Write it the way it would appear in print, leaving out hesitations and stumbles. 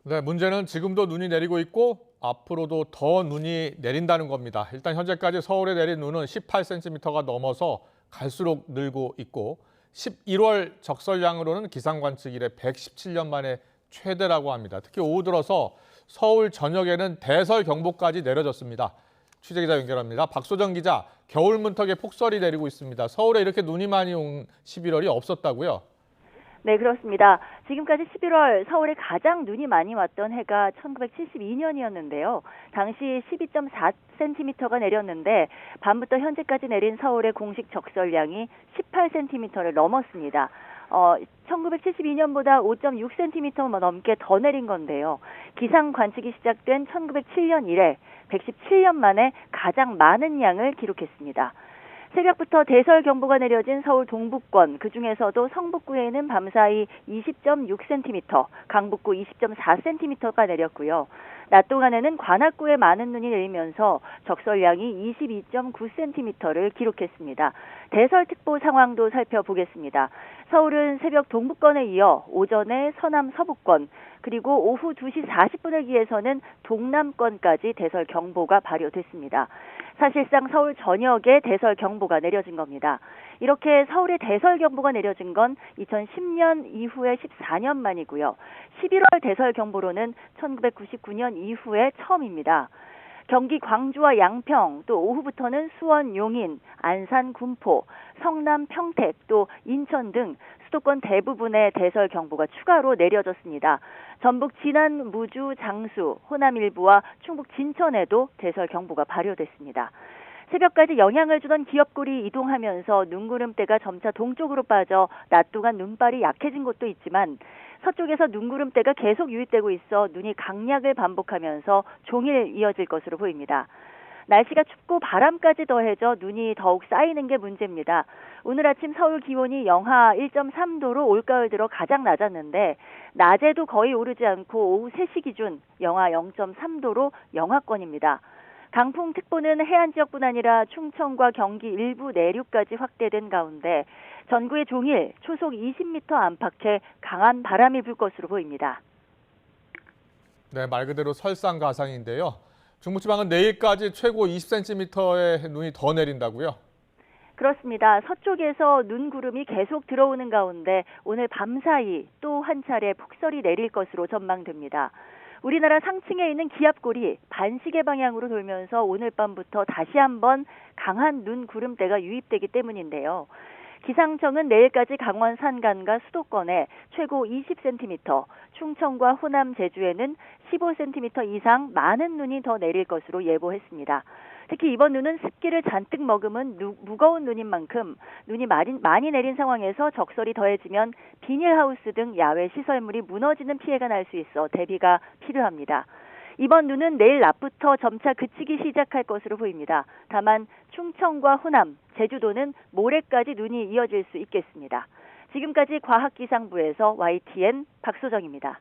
네, 문제는 지금도 눈이 내리고 있고 앞으로도 더 눈이 내린다는 겁니다. 일단 현재까지 서울에 내린 눈은 18cm가 넘어서 갈수록 늘고 있고 11월 적설량으로는 기상 관측 이래 117년 만에 최대라고 합니다. 특히 오후 들어서 서울 전역에는 대설 경보까지 내려졌습니다. 취재기자 연결합니다. 박소정 기자, 겨울 문턱에 폭설이 내리고 있습니다. 서울에 이렇게 눈이 많이 온 11월이 없었다고요? 네, 그렇습니다. 지금까지 11월 서울에 가장 눈이 많이 왔던 해가 1972년이었는데요. 당시 12.4cm가 내렸는데 밤부터 현재까지 내린 서울의 공식 적설량이 18cm를 넘었습니다. 1972년보다 5.6cm 넘게 더 내린 건데요. 기상 관측이 시작된 1907년 이래 117년 만에 가장 많은 양을 기록했습니다. 새벽부터 대설 경보가 내려진 서울 동북권, 그중에서도 성북구에는 밤사이 20.6cm, 강북구 20.4cm가 내렸고요. 낮 동안에는 관악구에 많은 눈이 내리면서 적설량이 22.9cm를 기록했습니다. 대설특보 상황도 살펴보겠습니다. 서울은 새벽 동북권에 이어 오전에 서남 서북권, 그리고 오후 2시 40분에 기해서는 동남권까지 대설 경보가 발효됐습니다. 사실상 서울 전역에 대설 경보가 내려진 겁니다. 이렇게 서울에 대설 경보가 내려진 건 2010년 이후에 14년 만이고요. 11월 대설 경보로는 1999년 이후에 처음입니다. 경기 광주와 양평, 또 오후부터는 수원, 용인, 안산, 군포, 성남, 평택, 또 인천 등 수도권 대부분의 대설 경보가 추가로 내려졌습니다. 전북 진안, 무주, 장수, 호남 일부와 충북 진천에도 대설 경보가 발효됐습니다. 새벽까지 영향을 주던 기업골이 이동하면서 눈구름대가 점차 동쪽으로 빠져 낮 동안 눈발이 약해진 곳도 있지만 서쪽에서 눈구름대가 계속 유입되고 있어 눈이 강약을 반복하면서 종일 이어질 것으로 보입니다. 날씨가 춥고 바람까지 더해져 눈이 더욱 쌓이는 게 문제입니다. 오늘 아침 서울 기온이 영하 1.3도로 올가을 들어 가장 낮았는데 낮에도 거의 오르지 않고 오후 3시 기준 영하 0.3도로 영하권입니다. 강풍특보는 해안 지역뿐 아니라 충청과 경기 일부 내륙까지 확대된 가운데 전국에 종일 초속 20m 안팎의 강한 바람이 불 것으로 보입니다. 네, 말 그대로 설상가상인데요. 중부지방은 내일까지 최고 20cm의 눈이 더 내린다고요? 그렇습니다. 서쪽에서 눈구름이 계속 들어오는 가운데 오늘 밤사이 또 한 차례 폭설이 내릴 것으로 전망됩니다. 우리나라 상층에 있는 기압골이 반시계 방향으로 돌면서 오늘 밤부터 다시 한번 강한 눈 구름대가 유입되기 때문인데요. 기상청은 내일까지 강원 산간과 수도권에 최고 20cm, 충청과 호남 제주에는 15cm 이상 많은 눈이 더 내릴 것으로 예보했습니다. 특히 이번 눈은 습기를 잔뜩 머금은 무거운 눈인 만큼 눈이 많이 내린 상황에서 적설이 더해지면 비닐하우스 등 야외 시설물이 무너지는 피해가 날 수 있어 대비가 필요합니다. 이번 눈은 내일 낮부터 점차 그치기 시작할 것으로 보입니다. 다만 충청과 호남, 제주도는 모레까지 눈이 이어질 수 있겠습니다. 지금까지 과학기상부에서 YTN 박소정입니다.